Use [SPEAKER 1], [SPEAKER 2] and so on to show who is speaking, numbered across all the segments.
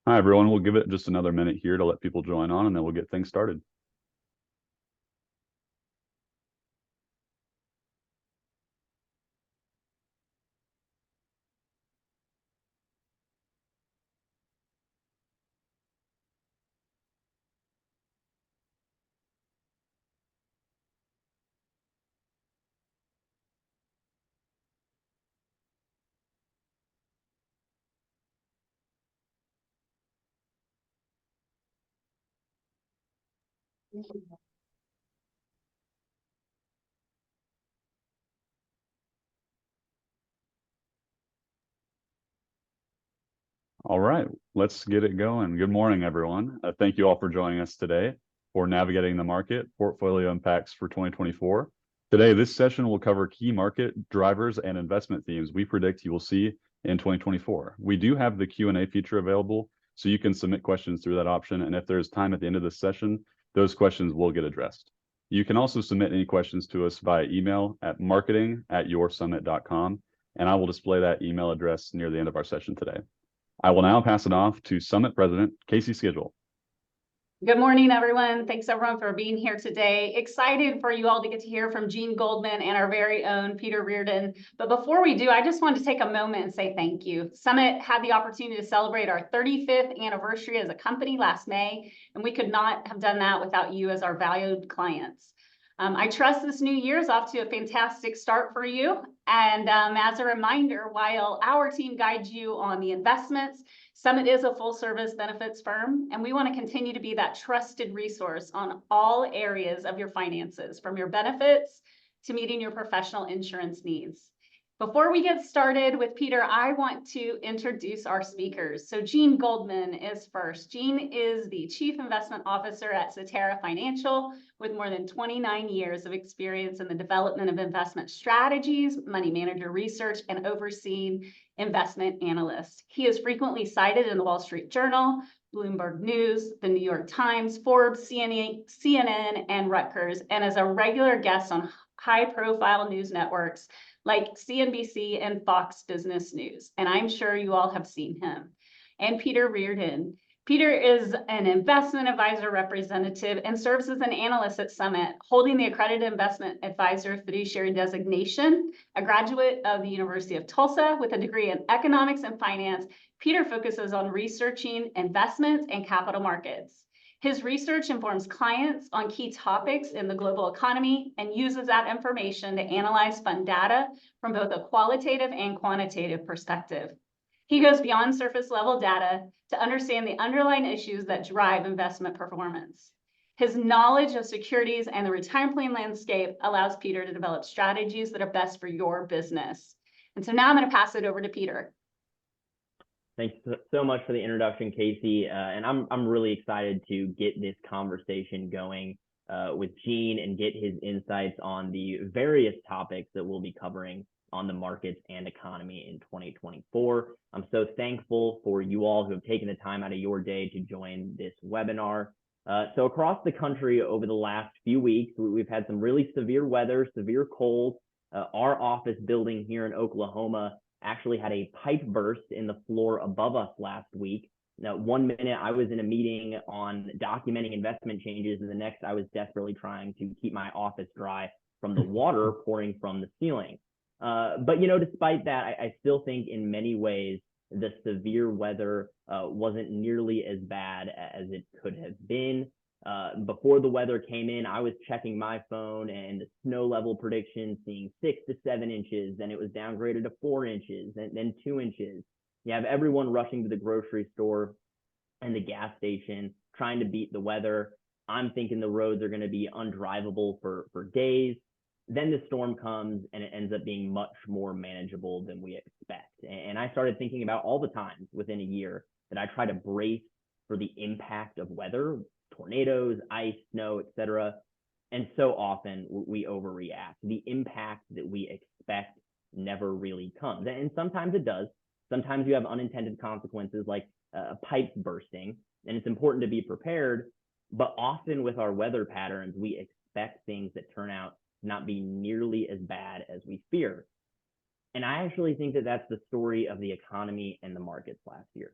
[SPEAKER 1] Hi, everyone. We'll give it just another minute here to let people join on, and then we'll get things started. All right, let's get it going. Good morning, everyone. Thank you all for joining us today for Navigating the Market Portfolio Impacts for 2024. Today, this session will cover key market drivers and investment themes we predict you will see in 2024. We do have the Q&A feature available, so you can submit questions through that option. And if there's time at the end of the session, those questions will get addressed. You can also submit any questions to us via email at marketing@yoursummit.com, and I will display that email address near the end of our session today. I will now pass it off to Summit President Casey Schedule.
[SPEAKER 2] Good morning, everyone. Thanks, everyone, for being here today. Excited for you all to get to hear from Gene Goldman and our very own Peter Reardon. But before we do, I just wanted to take a moment and say thank you. Summit had the opportunity to celebrate our 35th anniversary as a company last May, and we could not have done that without you as our valued clients. I trust this new year is off to a fantastic start for you. And as a reminder, while our team guides you on the investments, Summit is a full-service benefits firm, and we want to continue to be that trusted resource on all areas of your finances, from your benefits to meeting your professional insurance needs. Before we get started with Peter, I want to introduce our speakers. So Gene Goldman is first. Gene is the Chief Investment Officer at Cetera Financial with more than 29 years of experience in the development of investment strategies, money manager research, and overseeing investment analysts. He is frequently cited in the Wall Street Journal, Bloomberg News, the New York Times, Forbes, CNN, and Rutgers, and is a regular guest on high-profile news networks like CNBC and Fox Business News, and I'm sure you all have seen him. And Peter Reardon. Peter is an investment advisor representative and serves as an analyst at Summit, holding the accredited investment advisor fiduciary designation, a graduate of the University of Tulsa with a degree in economics and finance. Peter focuses on researching investments and capital markets. His research informs clients on key topics in the global economy and uses that information to analyze fund data from both a qualitative and quantitative perspective. He goes beyond surface level data to understand the underlying issues that drive investment performance. His knowledge of securities and the retirement plan landscape allows Peter to develop strategies that are best for your business. And so now I'm going to pass it over to Peter.
[SPEAKER 3] Thanks so much for the introduction, Casey. And I'm really excited to get this conversation going with Gene and get his insights on the various topics that we'll be covering on the markets and economy in 2024. I'm so thankful for you all who have taken the time out of your day to join this webinar. So across the country over the last few weeks, we've had some really severe weather, severe cold. Our office building here in Oklahoma actually had a pipe burst in the floor above us last week. Now, one minute I was in a meeting on documenting investment changes, and the next I was desperately trying to keep my office dry from the water pouring from the ceiling. But, despite that, I still think in many ways the severe weather wasn't nearly as bad as it could have been. Before the weather came in, I was checking my phone and the snow level prediction, seeing 6 to 7 inches. Then it was downgraded to 4 inches, and then 2 inches. You have everyone rushing to the grocery store and the gas station, trying to beat the weather. I'm thinking the roads are going to be undrivable for days. Then the storm comes and it ends up being much more manageable than we expect. And I started thinking about all the times within a year that I try to brace for the impact of weather, tornadoes, ice, snow, etc. And so often we overreact. The impact that we expect never really comes. And sometimes it does. Sometimes you have unintended consequences like pipes bursting, and it's important to be prepared. But often with our weather patterns, we expect things that turn out to not be nearly as bad as we fear. And I actually think that that's the story of the economy and the markets last year.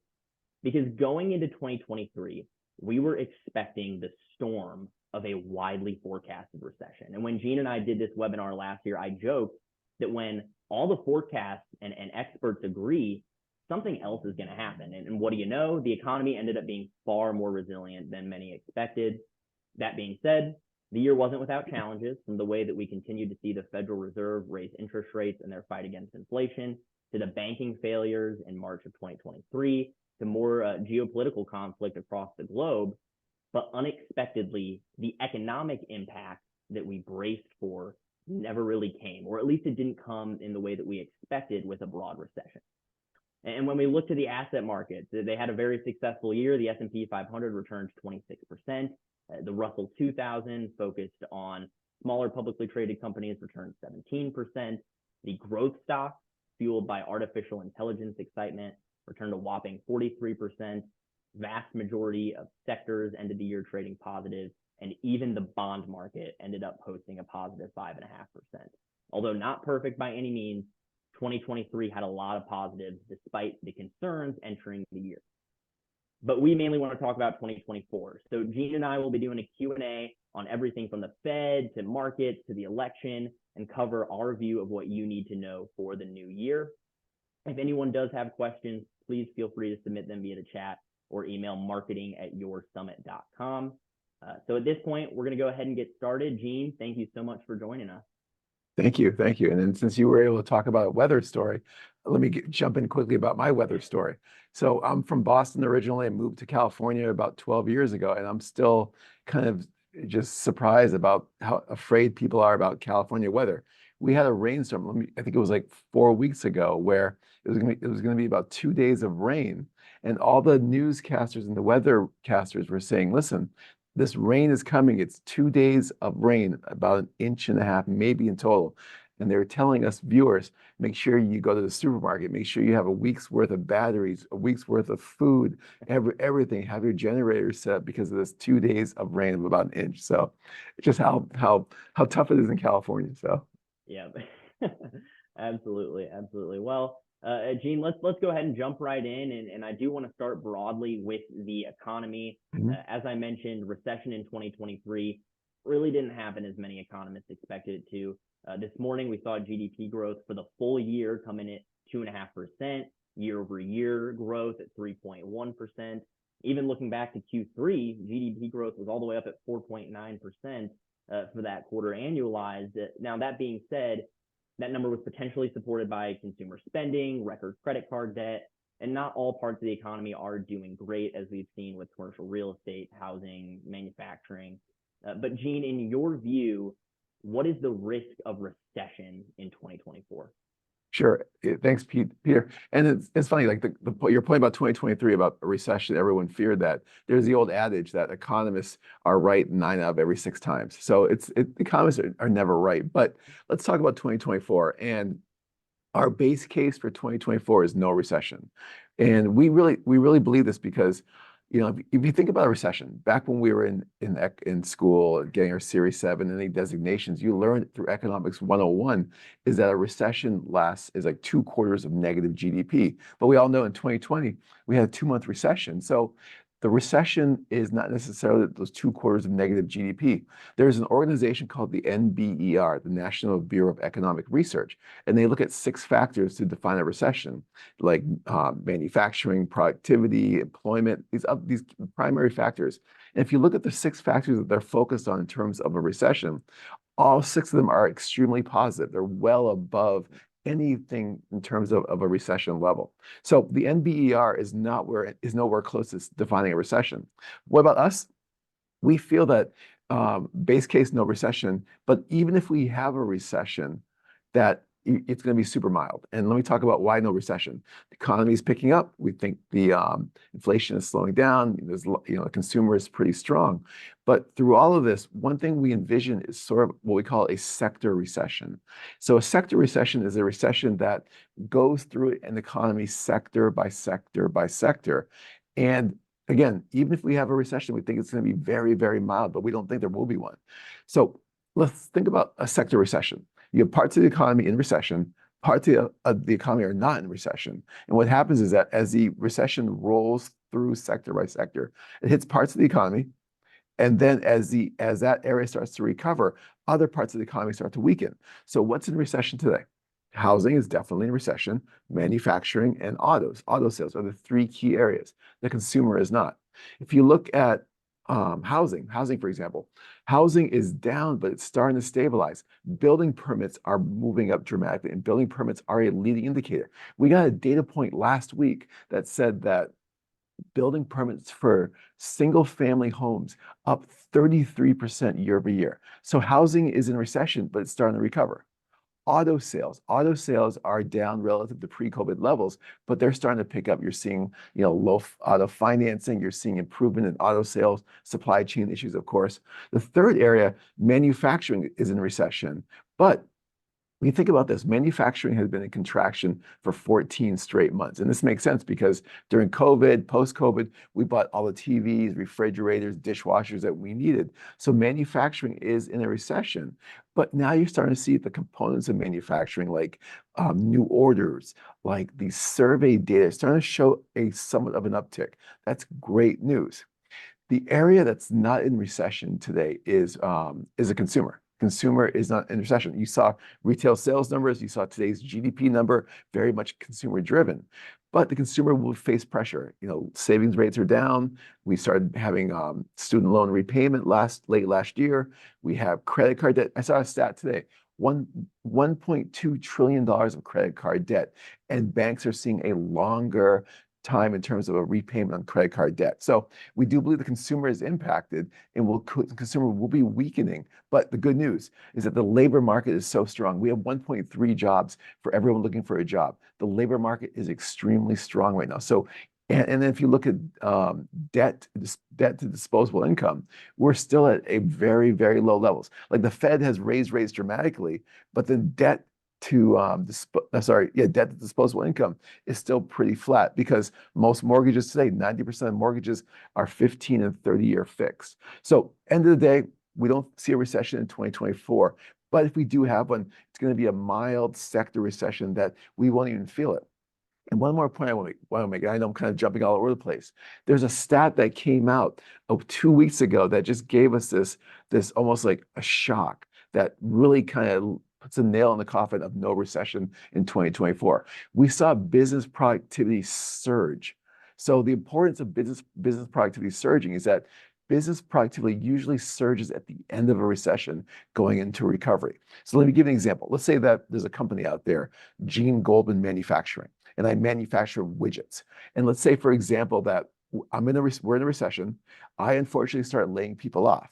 [SPEAKER 3] because going into 2023, we were expecting the storm of a widely forecasted recession. And when Gene and I did this webinar last year, I joked that when all the forecasts and experts agree, something else is going to happen. And what do you know? The economy ended up being far more resilient than many expected. That being said, the year wasn't without challenges, from the way that we continued to see the Federal Reserve raise interest rates in their fight against inflation, to the banking failures in March of 2023, to more geopolitical conflict across the globe. But unexpectedly, the economic impact that we braced for never really came, or at least it didn't come in the way that we expected with a broad recession. And when we look to the asset markets, they had a very successful year. The S&P 500 returned 26%. The Russell 2000, focused on smaller publicly traded companies, returned 17%. The growth stocks, fueled by artificial intelligence excitement, returned a whopping 43%. Vast majority of sectors ended the year trading positive, and even the bond market ended up posting a positive 5.5%. Although not perfect by any means, 2023 had a lot of positives despite the concerns entering the year. But we mainly want to talk about 2024. So Gene and I will be doing a Q&A on everything from the Fed to markets to the election, and cover our view of what you need to know for the new year. If anyone does have questions, please feel free to submit them via the chat or email marketing@yoursummit.com. So at this point, we're going to go ahead and get started. Gene, thank you so much for joining us.
[SPEAKER 4] Thank you. Thank you. And then since you were able to talk about a weather story, let me jump in quickly about my weather story. So I'm from Boston originally. I moved to California about 12 years ago, and I'm still kind of just surprised about how afraid people are about California weather. We had a rainstorm, I think it was like 4 weeks ago, where it was going to be about 2 days of rain. And all the newscasters and the weathercasters were saying, listen, this rain is coming. It's 2 days of rain, about 1.5 inches, maybe in total. And they were telling us viewers, make sure you go to the supermarket, make sure you have a week's worth of batteries, a week's worth of food, everything, have your generator set up because of this 2 days of rain of about 1 inch. So it's just how tough it is in California. So
[SPEAKER 3] yeah, absolutely. Well, Gene, let's go ahead and jump right in. And I do want to start broadly with the economy. As I mentioned, recession in 2023 really didn't happen as many economists expected it to. This morning, we saw GDP growth for the full year come in at 2.5%, year-over-year growth at 3.1%. Even looking back to Q3, GDP growth was all the way up at 4.9% for that quarter annualized. Now, that being said, that number was potentially supported by consumer spending, record credit card debt, and not all parts of the economy are doing great, as we've seen with commercial real estate, housing, manufacturing. But Gene, in your view, what is the risk of recession in 2024?
[SPEAKER 4] Sure. Thanks, Peter. And it's funny, like your point about 2023 about a recession, everyone feared that. There's the old adage that economists are right 9 out of every 6 times. So economists are never right. But let's talk about 2024. And our base case for 2024 is no recession. And we really believe this because, you know, if you think about a recession, back when we were in school getting our Series 7 and any designations, you learned through Economics 101 is that a recession is like 2 quarters of negative GDP. But we all know in 2020, we had a 2-month recession. So the recession is not necessarily those 2 quarters of negative GDP. There's an organization called the NBER, the National Bureau of Economic Research, and they look at 6 factors to define a recession, like manufacturing, productivity, employment, these primary factors. And if you look at the 6 factors that they're focused on in terms of a recession, all 6 of them are extremely positive. They're well above anything in terms of a recession level. So the NBER is nowhere close to defining a recession. What about us? We feel that base case, no recession, but even if we have a recession, that it's going to be super mild. And let me talk about why no recession. The economy is picking up. We think the inflation is slowing down. The consumer is pretty strong. But through all of this, one thing we envision is sort of what we call a sector recession. So a sector recession is a recession that goes through an economy sector by sector by sector. And again, even if we have a recession, we think it's going to be very, very mild, but we don't think there will be one. So let's think about a sector recession. You have parts of the economy in recession, parts of the economy are not in recession. And what happens is that as the recession rolls through sector by sector. It hits parts of the economy. And then as that area starts to recover, other parts of the economy start to weaken. So what's in recession today? Housing is definitely in recession. Manufacturing and auto sales are the three key areas. The consumer is not. If you look at housing, for example, housing is down, but it's starting to stabilize. Building permits are moving up dramatically, and building permits are a leading indicator. We got a data point last week that said that building permits for single family homes up 33% year over year. So housing is in recession, but it's starting to recover. Auto sales are down relative to pre-COVID levels, but they're starting to pick up. You're seeing, low auto financing. You're seeing improvement in auto sales, supply chain issues, of course. The third area, manufacturing, is in recession, but when you think about this, manufacturing has been in contraction for 14 straight months. And this makes sense because during COVID, post-COVID, we bought all the TVs, refrigerators, dishwashers that we needed. So manufacturing is in a recession. But now you're starting to see the components of manufacturing, like new orders, like the survey data, starting to show a somewhat of an uptick. That's great news. The area that's not in recession today is a consumer. Consumer is not in recession. You saw retail sales numbers, you saw today's GDP number, very much consumer driven. But the consumer will face pressure. Savings rates are down. We started having student loan repayment late last year. We have credit card debt. I saw a stat today, $1.2 trillion of credit card debt, and banks are seeing a longer time in terms of a repayment on credit card debt. So we do believe the consumer is impacted and the consumer will be weakening. But the good news is that the labor market is so strong. We have 1.3 jobs for everyone looking for a job. The labor market is extremely strong right now. So, and then if you look at debt to disposable income, we're still at a very, very low levels. Like the Fed has raised rates dramatically, but the debt to disposable income is still pretty flat because most mortgages today, 90% of mortgages are 15 and 30-year fixed. So end of the day, we don't see a recession in 2024, but if we do have one, it's going to be a mild sector recession that we won't even feel it. And one more point I want to make, I know I'm kind of jumping all over the place. There's a stat that came out 2 weeks ago that just gave us this almost like a shock that really kind of puts a nail in the coffin of no recession in 2024. We saw business productivity surge. So the importance of business productivity surging is that business productivity usually surges at the end of a recession going into recovery. So let me give you an example. Let's say that there's a company out there, Goldman Manufacturing, and I manufacture widgets. And let's say, for example, that we're in a recession. I unfortunately start laying people off.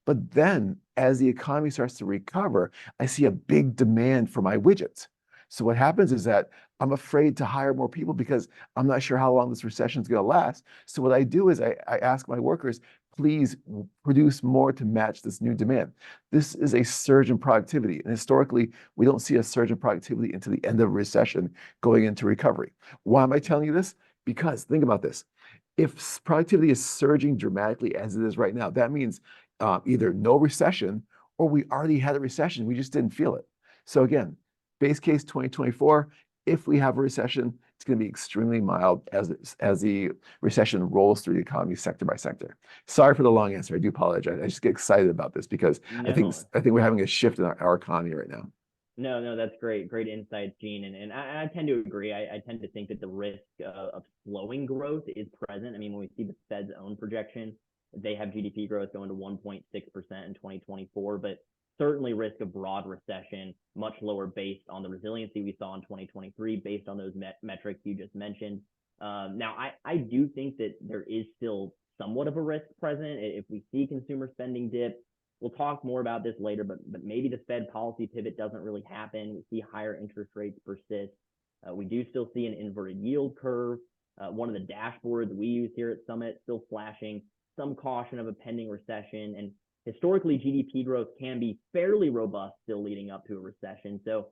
[SPEAKER 4] But then as the economy starts to recover, I see a big demand for my widgets. So what happens is that I'm afraid to hire more people because I'm not sure how long this recession is going to last. So what I do is I ask my workers, please produce more to match this new demand. This is a surge in productivity. And historically, we don't see a surge in productivity until the end of a recession going into recovery. Why am I telling you this? Because think about this. If productivity is surging dramatically as it is right now, that means either no recession or we already had a recession, we just didn't feel it. So again, base case 2024, if we have a recession, it's going to be extremely mild as the recession rolls through the economy sector by sector. Sorry for the long answer. I do apologize. I just get excited about this because I think we're having a shift in our economy right now.
[SPEAKER 3] No, that's great. Great insights, Gene. And I tend to agree. I tend to think that the risk of slowing growth is present. I mean, when we see the Fed's own projection, they have GDP growth going to 1.6% in 2024, but certainly risk of broad recession, much lower based on the resiliency we saw in 2023, based on those metrics you just mentioned. Now, I do think that there is still somewhat of a risk present. If we see consumer spending dip, we'll talk more about this later, but maybe the Fed policy pivot doesn't really happen. We see higher interest rates persist. We do still see an inverted yield curve. One of the dashboards we use here at Summit still flashing some caution of a pending recession. And historically, GDP growth can be fairly robust still leading up to a recession. So,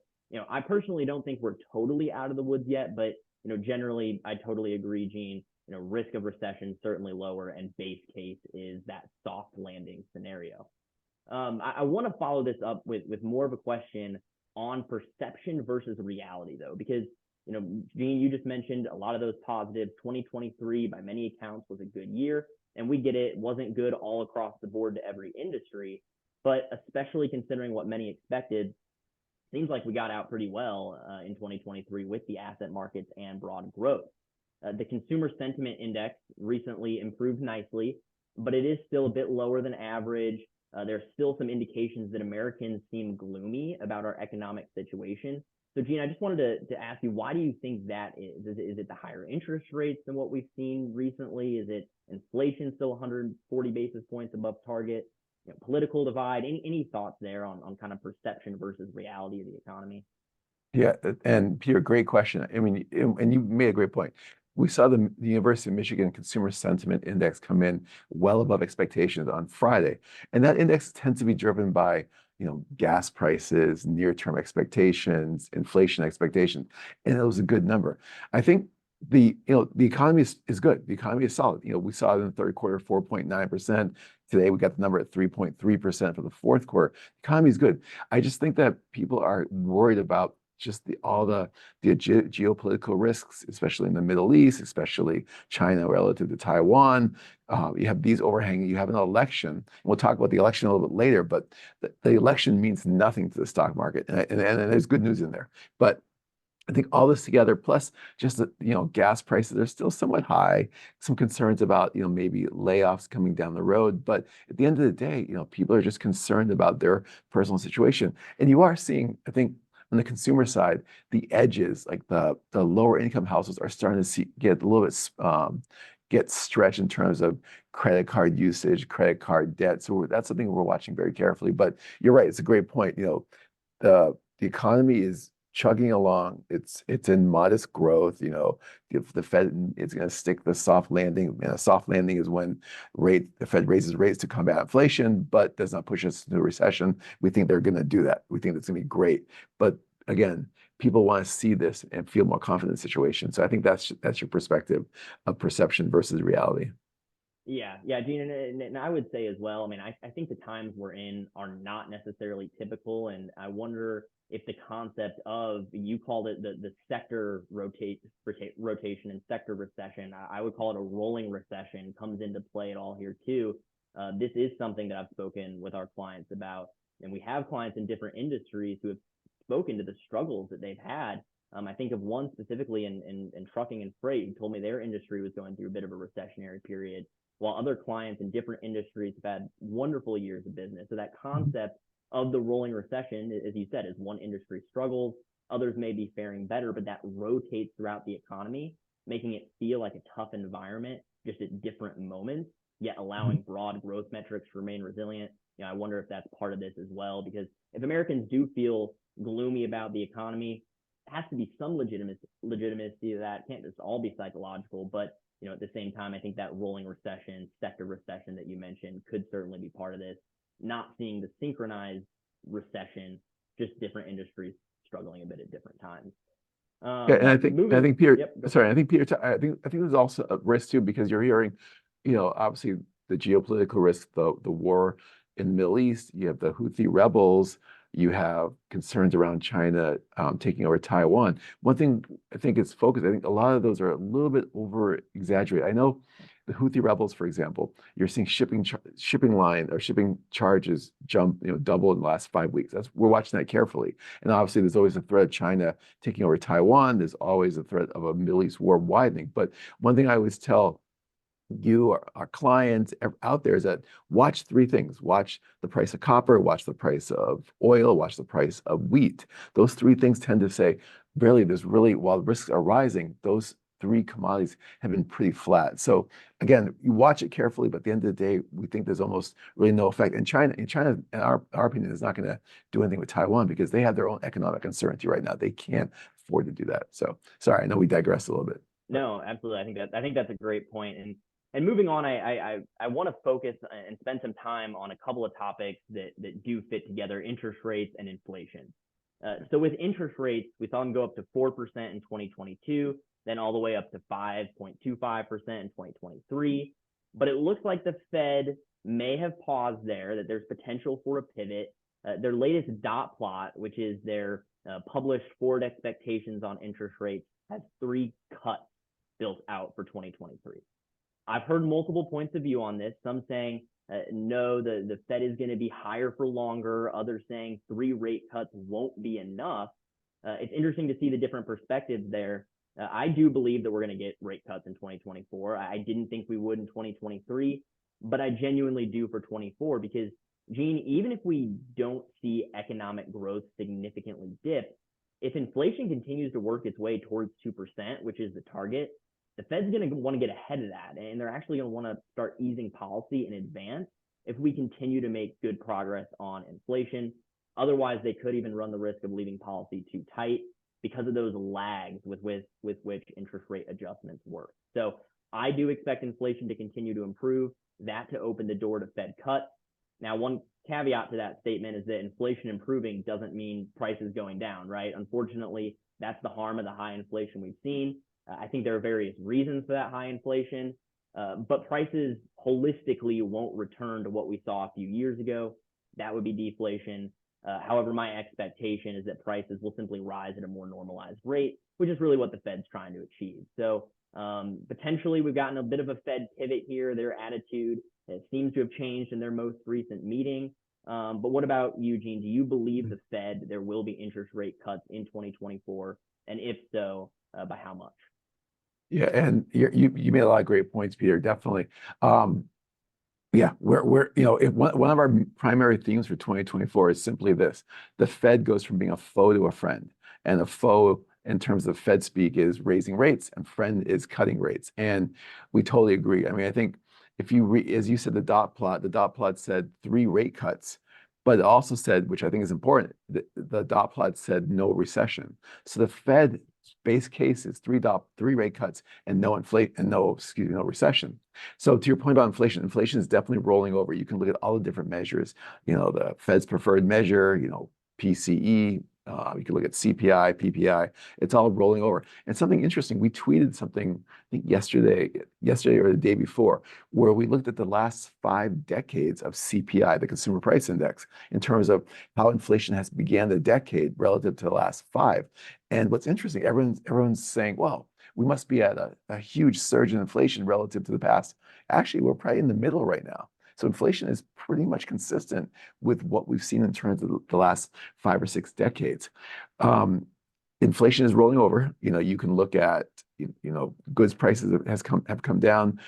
[SPEAKER 3] I personally don't think we're totally out of the woods yet, but, generally, I totally agree, Gene. Risk of recession certainly lower, and base case is that soft landing scenario. I want to follow this up with more of a question on perception versus reality, though, because Gene, you just mentioned a lot of those positives. 2023, by many accounts, was a good year. And we get it wasn't good all across the board to every industry, but especially considering what many expected, seems like we got out pretty well in 2023 with the asset markets and broad growth. The consumer sentiment index recently improved nicely, but it is still a bit lower than average. There's still some indications that Americans seem gloomy about our economic situation. So, Gene, I just wanted to ask you, why do you think that is? Is it the higher interest rates than what we've seen recently? Is it inflation still 140 basis points above target? Political divide? Any thoughts there on kind of perception versus reality of the economy?
[SPEAKER 4] Yeah, and Peter, great question. I mean, and you made a great point. We saw the University of Michigan Consumer Sentiment Index come in well above expectations on Friday, and that index tends to be driven by gas prices, near-term expectations, inflation expectations, and it was a good number. I think the economy is good. The economy is solid. We saw it in the third quarter, 4.9%. Today we got the number at 3.3% for the fourth quarter. The economy is good. I just think that people are worried about just all the geopolitical risks, especially in the Middle East, especially China relative to Taiwan. You have these overhanging. You have an election. We'll talk about the election a little bit later, but the election means nothing to the stock market, and there's good news in there. But I think all this together, plus just the gas prices are still somewhat high. Some concerns about maybe layoffs coming down the road. But at the end of the day, people are just concerned about their personal situation, and you are seeing, I think, on the consumer side, the edges, like the lower income households, are starting to get a little bit get stretched in terms of credit card usage, credit card debt. So that's something we're watching very carefully. But you're right; it's a great point. The economy is chugging along. It's in modest growth. The Fed is going to stick the soft landing. And a soft landing is when the Fed raises rates to combat inflation, but does not push us into a recession. We think they're going to do that. We think that's going to be great. But again, people want to see this and feel more confident in the situation. So I think that's your perspective of perception versus reality.
[SPEAKER 3] Yeah, Gene, and I would say as well, I mean, I think the times we're in are not necessarily typical, and I wonder if the concept of, you called it the sector rotation and sector recession, I would call it a rolling recession, comes into play at all here too. This is something that I've spoken with our clients about, and we have clients in different industries who have spoken to the struggles that they've had. I think of one specifically in trucking and freight who told me their industry was going through a bit of a recessionary period, while other clients in different industries have had wonderful years of business. So that concept of the rolling recession, as you said, is one industry struggles, others may be faring better, but that rotates throughout the economy, making it feel like a tough environment just at different moments, yet allowing broad growth metrics to remain resilient. I wonder if that's part of this as well, because if Americans do feel gloomy about the economy, it has to be some legitimacy to that. It can't just all be psychological, but at the same time, I think that rolling recession, sector recession that you mentioned could certainly be part of this. Not seeing the synchronized recession, just different industries struggling a bit at different times.
[SPEAKER 4] Yeah, and I think Peter,
[SPEAKER 3] Yep,
[SPEAKER 4] sorry, I think Peter, I think there's also a risk too, because you're hearing, obviously the geopolitical risk, the war in the Middle East, you have the Houthi rebels, you have concerns around China taking over Taiwan. One thing I think is focused, I think a lot of those are a little bit over exaggerated. I know the Houthi rebels, for example, you're seeing shipping charges jump, double in the last 5 weeks. We're watching that carefully. And obviously there's always a threat of China taking over Taiwan. There's always a threat of a Middle East war widening. But one thing I always tell you, our clients out there, is that watch three things. Watch the price of copper, watch the price of oil, watch the price of wheat. Those three things tend to say, while risks are rising, those three commodities have been pretty flat. So again, you watch it carefully, but at the end of the day, we think there's almost really no effect. And China, in our opinion, is not going to do anything with Taiwan because they have their own economic uncertainty right now. They can't afford to do that. So sorry, I know we digressed a little bit.
[SPEAKER 3] No, absolutely. I think that's a great point. And moving on, I want to focus and spend some time on a couple of topics that do fit together: interest rates and inflation. So with interest rates, we saw them go up to 4% in 2022, then all the way up to 5.25% in 2023. But it looks like the Fed may have paused there, that there's potential for a pivot. Their latest dot plot, which is their published forward expectations on interest rates, has 3 cuts built out for 2023. I've heard multiple points of view on this, some saying, no, the Fed is going to be higher for longer, others saying 3 rate cuts won't be enough. It's interesting to see the different perspectives there. I do believe that we're going to get rate cuts in 2024. I didn't think we would in 2023, but I genuinely do for 24 because, Gene, even if we don't see economic growth significantly dip, if inflation continues to work its way towards 2%, which is the target, the Fed's going to want to get ahead of that, and they're actually going to want to start easing policy in advance if we continue to make good progress on inflation. Otherwise, they could even run the risk of leaving policy too tight because of those lags with which interest rate adjustments work. So I do expect inflation to continue to improve, that to open the door to Fed cuts. Now, one caveat to that statement is that inflation improving doesn't mean prices going down, right? Unfortunately, that's the harm of the high inflation we've seen. I think there are various reasons for that high inflation, but prices holistically won't return to what we saw a few years ago. That would be deflation. However, my expectation is that prices will simply rise at a more normalized rate, which is really what the Fed's trying to achieve. So potentially we've gotten a bit of a Fed pivot here. Their attitude seems to have changed in their most recent meeting. But what about you, Gene? Do you believe the Fed, there will be interest rate cuts in 2024? And if so, by how much?
[SPEAKER 4] Yeah, and you made a lot of great points, Peter. Definitely. Yeah, we're if one of our primary themes for 2024 is simply this: the Fed goes from being a foe to a friend, and a foe in terms of Fed speak is raising rates, and friend is cutting rates. And we totally agree. I mean, I think if you as you said, the dot plot said 3 rate cuts, but it also said, which I think is important, the dot plot said no recession. So the Fed base case is 3 rate cuts and no recession. So to your point about inflation, inflation is definitely rolling over. You can look at all the different measures, the Fed's preferred measure, PCE, you can look at CPI, PPI, it's all rolling over. And something interesting, we tweeted something, I think yesterday or the day before, where we looked at the last 5 decades of CPI, the Consumer Price Index, in terms of how inflation has began the decade relative to the last 5. And what's interesting, everyone's saying, well, we must be at a huge surge in inflation relative to the past. Actually, we're probably in the middle right now. So inflation is pretty much consistent with what we've seen in terms of the last 5 or 6 decades. Inflation is rolling over. You can look at, goods prices have come down.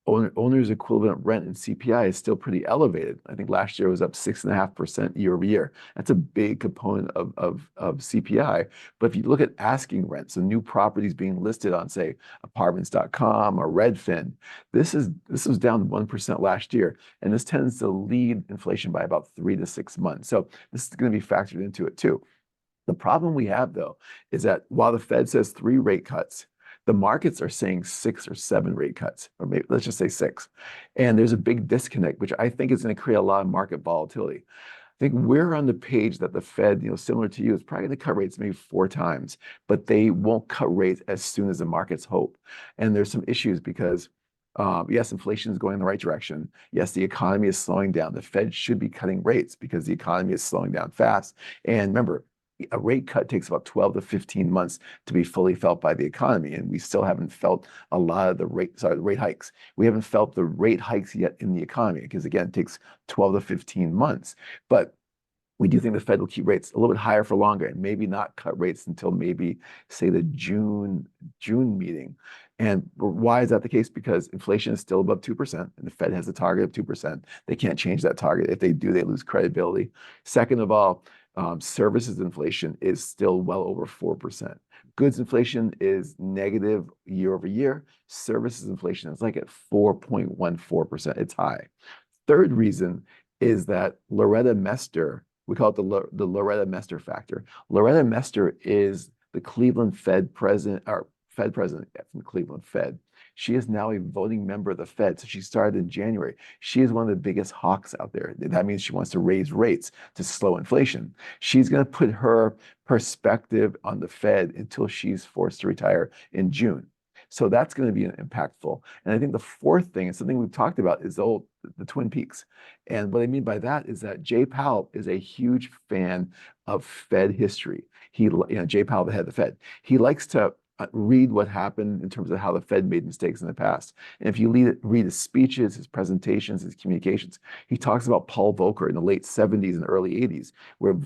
[SPEAKER 4] Owner's equivalent rent in CPI is still pretty elevated. I think last year was up 6.5% year over year. That's a big component of CPI. But if you look at asking rent, so new properties being listed on, say, apartments.com or Redfin, this was down 1% last year, and this tends to lead inflation by about 3 to 6 months. So this is going to be factored into it too. The problem we have, though, is that while the Fed says 3 rate cuts, the markets are saying 6 or 7 rate cuts, or maybe let's just say 6. And there's a big disconnect, which I think is going to create a lot of market volatility. I think we're on the page that the Fed, similar to you, is probably going to cut rates maybe 4 times, but they won't cut rates as soon as the markets hope. And there's some issues because, yes, inflation is going in the right direction. Yes, the economy is slowing down. The Fed should be cutting rates because the economy is slowing down fast. And remember, a rate cut takes about 12 to 15 months to be fully felt by the economy, and we still haven't felt a lot of the rate hikes. We haven't felt the rate hikes yet in the economy because, again, it takes 12 to 15 months. But we do think the Fed will keep rates a little bit higher for longer and maybe not cut rates until maybe, say, the June meeting. And why is that the case? Because inflation is still above 2%, and the Fed has a target of 2%. They can't change that target. If they do, they lose credibility. Second of all, services inflation is still well over 4%. Goods inflation is negative year over year. Services inflation is like at 4.14%. It's high. Third reason is that Loretta Mester, we call it the Loretta Mester factor. Loretta Mester is the Cleveland Fed president, or Fed president from the Cleveland Fed. She is now a voting member of the Fed. So she started in January. She is one of the biggest hawks out there. That means she wants to raise rates to slow inflation. She's going to put her perspective on the Fed until she's forced to retire in June. So that's going to be impactful. And I think the fourth thing, and something we've talked about, is the Twin Peaks. And what I mean by that is that Jay Powell is a huge fan of Fed history. Jay Powell, the head of the Fed, he likes to read what happened in terms of how the Fed made mistakes in the past. And if you read his speeches, his presentations, his communications, he talks about Paul Volcker in the late 70s and early 80s, where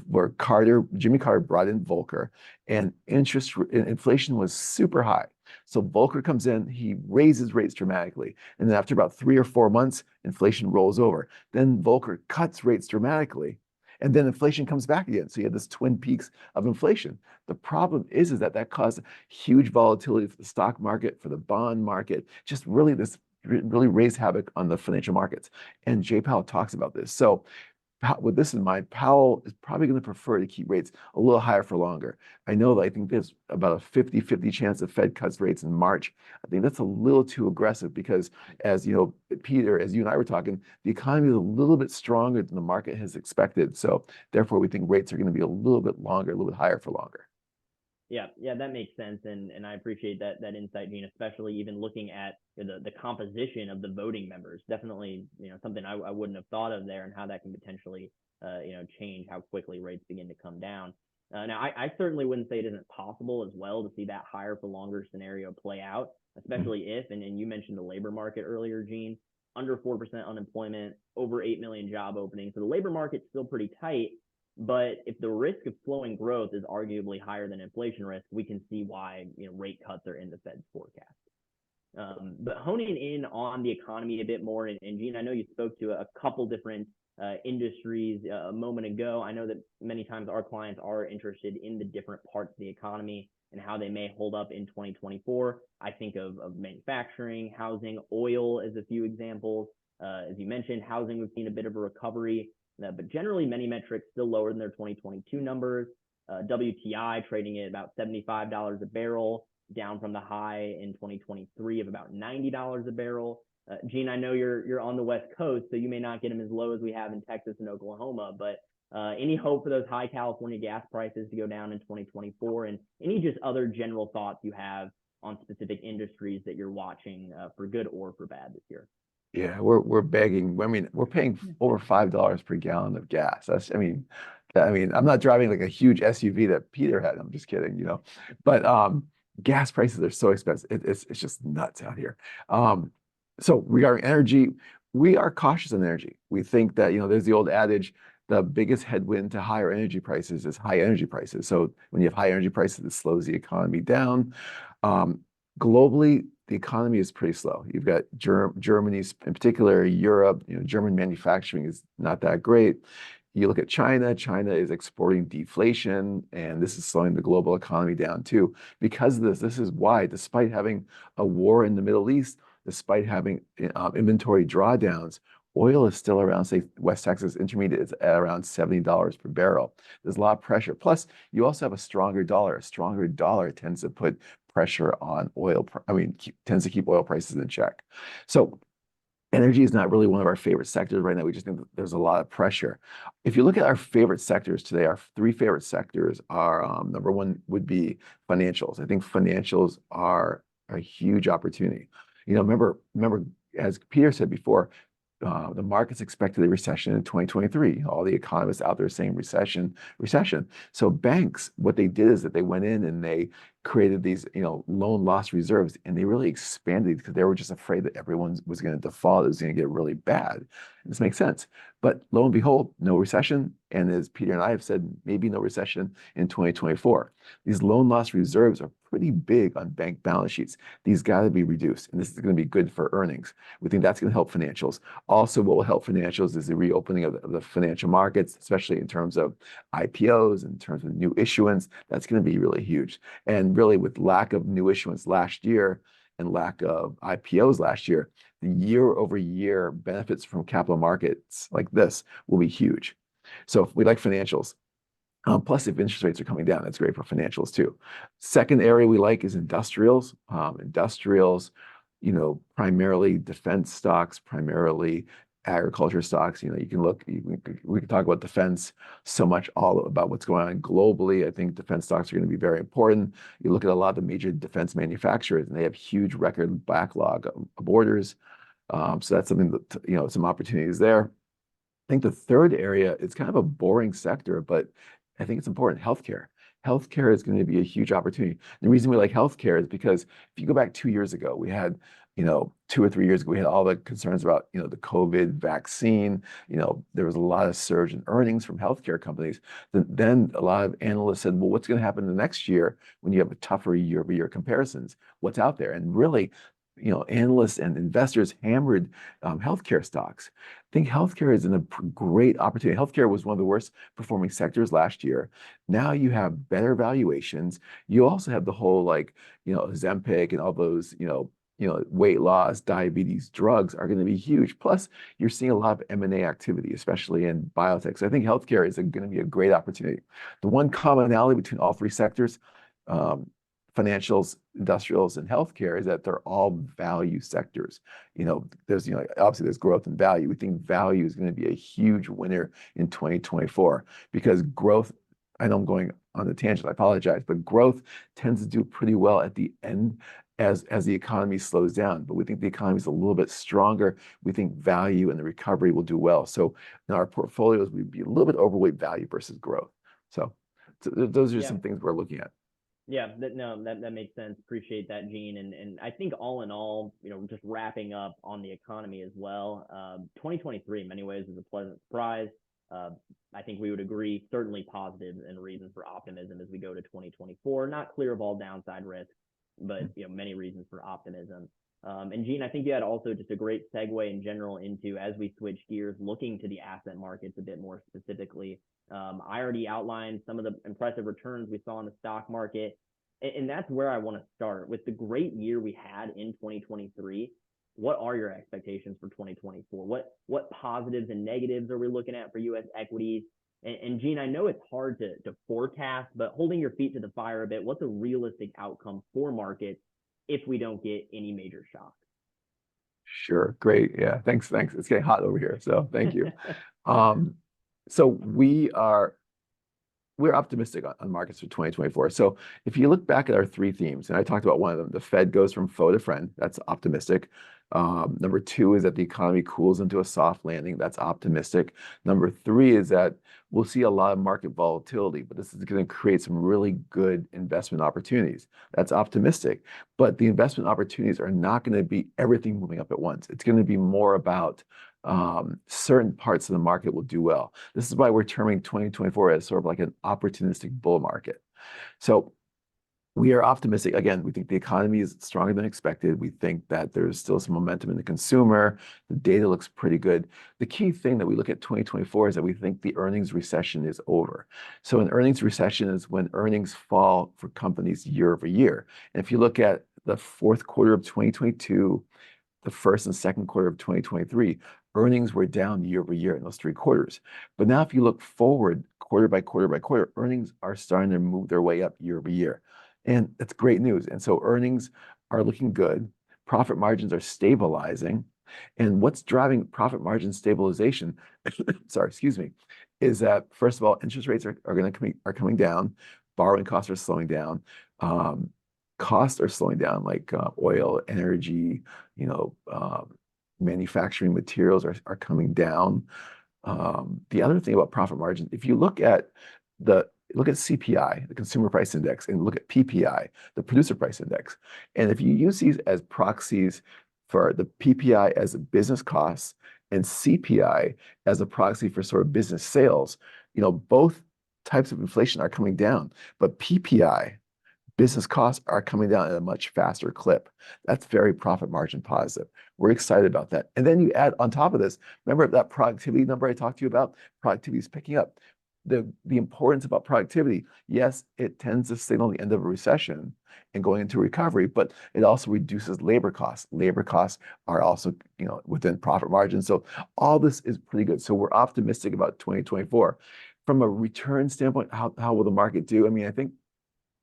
[SPEAKER 4] Jimmy Carter brought in Volcker, and inflation was super high. So Volcker comes in, he raises rates dramatically. And then after about 3 or 4 months, inflation rolls over. Then Volcker cuts rates dramatically. And then inflation comes back again. So you have this twin peaks of inflation. The problem is that caused huge volatility for the stock market, for the bond market, just really raised havoc on the financial markets. And Jay Powell talks about this. So with this in mind, Powell is probably going to prefer to keep rates a little higher for longer. I know that I think there's about a 50-50 chance the Fed cuts rates in March. I think that's a little too aggressive because, as you know, Peter, as you and I were talking, the economy is a little bit stronger than the market has expected. So therefore, we think rates are going to be a little bit longer, a little bit higher for longer.
[SPEAKER 3] Yeah, that makes sense, and I appreciate that insight, Gene. Especially even looking at the composition of the voting members. Definitely, something I wouldn't have thought of there, and how that can potentially, change how quickly rates begin to come down. Now, I certainly wouldn't say it isn't possible as well to see that higher for longer scenario play out, especially if, and you mentioned the labor market earlier, Gene, under 4% unemployment, over 8 million job openings. So the labor market's still pretty tight. But if the risk of slowing growth is arguably higher than inflation risk, we can see why rate cuts are in the Fed's forecast. But honing in on the economy a bit more, and Gene, I know you spoke to a couple different industries a moment ago. I know that many times our clients are interested in the different parts of the economy and how they may hold up in 2024. I think of manufacturing, housing, oil as a few examples. As you mentioned, housing, we've seen a bit of a recovery. But generally, many metrics still lower than their 2022 numbers. WTI trading at about $75 a barrel, down from the high in 2023 of about $90 a barrel. Gene, I know you're on the West Coast, so you may not get them as low as we have in Texas and Oklahoma, but any hope for those high California gas prices to go down in 2024, and any just other general thoughts you have on specific industries that you're watching for good or for bad this year?
[SPEAKER 4] Yeah, we're begging. I mean, we're paying over $5 per gallon of gas. I'm not driving like a huge SUV that Peter had. I'm just kidding, But gas prices are so expensive. It's just nuts out here. So regarding energy, we are cautious on energy. We think that, there's the old adage, the biggest headwind to higher energy prices is high energy prices. So when you have high energy prices, it slows the economy down. Globally, the economy is pretty slow. You've got Germany's, in particular, Europe, German manufacturing is not that great. You look at China, China is exporting deflation, and this is slowing the global economy down too. Because of this is why, despite having a war in the Middle East, despite having inventory drawdowns, oil is still around, say, West Texas Intermediate is at around $70 per barrel. There's a lot of pressure. Plus, you also have a stronger dollar. A stronger dollar tends to put pressure on oil, tends to keep oil prices in check. So energy is not really one of our favorite sectors right now. We just think that there's a lot of pressure. If you look at our favorite sectors today, our 3 favorite sectors are, number 1 would be financials. I think financials are a huge opportunity. Remember, as Peter said before, the markets expected a recession in 2023. All the economists out there saying recession. So banks, what they did is that they went in and they created these, loan loss reserves, and they really expanded because they were just afraid that everyone was going to default. It was going to get really bad. This makes sense. But lo and behold, no recession. And as Peter and I have said, maybe no recession in 2024. These loan loss reserves are pretty big on bank balance sheets. These got to be reduced. And this is going to be good for earnings. We think that's going to help financials. Also, what will help financials is the reopening of the financial markets, especially in terms of IPOs, in terms of new issuance. That's going to be really huge. And really, with lack of new issuance last year and lack of IPOs last year, the year-over-year benefits from capital markets like this will be huge. So we like financials. Plus, if interest rates are coming down, that's great for financials too. Second area we like is industrials. Industrials, primarily defense stocks, primarily agriculture stocks. You know, you can look, we can talk about defense so much, all about what's going on globally. I think defense stocks are going to be very important. You look at a lot of the major defense manufacturers, and they have huge record backlog of orders. So that's something that, you know, some opportunities there. I think the third area, it's kind of a boring sector, but I think it's important. Healthcare. Healthcare is going to be a huge opportunity. The reason we like healthcare is because if you go back 2 years ago, we had, you know, 2 or 3 years ago, we had all the concerns about, you know, the COVID vaccine. You know, there was a lot of surge in earnings from healthcare companies. Then a lot of analysts said, well, what's going to happen the next year when you have a tougher year-over-year comparisons? What's out there? And really, you know, analysts and investors hammered healthcare stocks. I think healthcare is in a great opportunity. Healthcare was one of the worst performing sectors last year. Now you have better valuations. You also have the whole, like, you know, Ozempic and all those, weight loss, diabetes drugs are going to be huge. Plus, you're seeing a lot of M&A activity, especially in biotech. So I think healthcare is going to be a great opportunity. The one commonality between all three sectors, financials, industrials, and healthcare, is that they're all value sectors. You know, there's, you know, obviously there's growth and value. We think value is going to be a huge winner in 2024 because growth, I know I'm going on a tangent, I apologize, but growth tends to do pretty well at the end as the economy slows down. But we think the economy is a little bit stronger. We think value and the recovery will do well. So in our portfolios, we'd be a little bit overweight value versus growth. So those are some things we're looking at.
[SPEAKER 3] Yeah, that makes sense. Appreciate that, Gene. And I think all in all, you know, just wrapping up on the economy as well, 2023 in many ways was a pleasant surprise. I think we would agree, certainly positive and reason for optimism as we go to 2024. Not clear of all downside risks, but, you know, many reasons for optimism. And Gene, I think you had also just a great segue in general into, as we switch gears, looking to the asset markets a bit more specifically. I already outlined some of the impressive returns we saw in the stock market, and that's where I want to start. With the great year we had in 2023, what are your expectations for 2024? What positives and negatives are we looking at for U.S. equities? And Gene, I know it's hard to forecast, but holding your feet to the fire a bit, what's a realistic outcome for markets if we don't get any major shocks?
[SPEAKER 4] Sure. Great. Yeah. Thanks. It's getting hot over here. So thank you. So we're optimistic on markets for 2024. So if you look back at our three themes, and I talked about one of them, the Fed goes from foe to friend. That's optimistic. Number two is that the economy cools into a soft landing. That's optimistic. Number three is that we'll see a lot of market volatility, but this is going to create some really good investment opportunities. That's optimistic. But the investment opportunities are not going to be everything moving up at once. It's going to be more about certain parts of the market will do well. This is why we're terming 2024 as sort of like an opportunistic bull market. So we are optimistic. Again, we think the economy is stronger than expected. We think that there's still some momentum in the consumer. The data looks pretty good. The key thing that we look at 2024 is that we think the earnings recession is over. So an earnings recession is when earnings fall for companies year over year. And if you look at the fourth quarter of 2022, the first and second quarter of 2023, earnings were down year over year in those three quarters. But now if you look forward quarter by quarter by quarter, earnings are starting to move their way up year over year. And that's great news. And so earnings are looking good. Profit margins are stabilizing. And what's driving profit margin stabilization, is that, first of all, interest rates are coming down. Borrowing costs are slowing down. Costs are slowing down, like oil, energy, manufacturing materials are coming down. The other thing about profit margin, if you look at CPI, the Consumer Price Index, and look at PPI, the Producer Price Index, and if you use these as proxies for the PPI as a business costs and CPI as a proxy for sort of business sales, both types of inflation are coming down, but PPI, business costs, are coming down at a much faster clip. That's very profit margin positive. We're excited about that. And then you add on top of this, remember that productivity number I talked to you about? Productivity is picking up. The importance about productivity, yes, it tends to signal the end of a recession and going into recovery, but it also reduces labor costs. Labor costs are also, within profit margins. So all this is pretty good. So we're optimistic about 2024. From a return standpoint, how will the market do? I mean, I think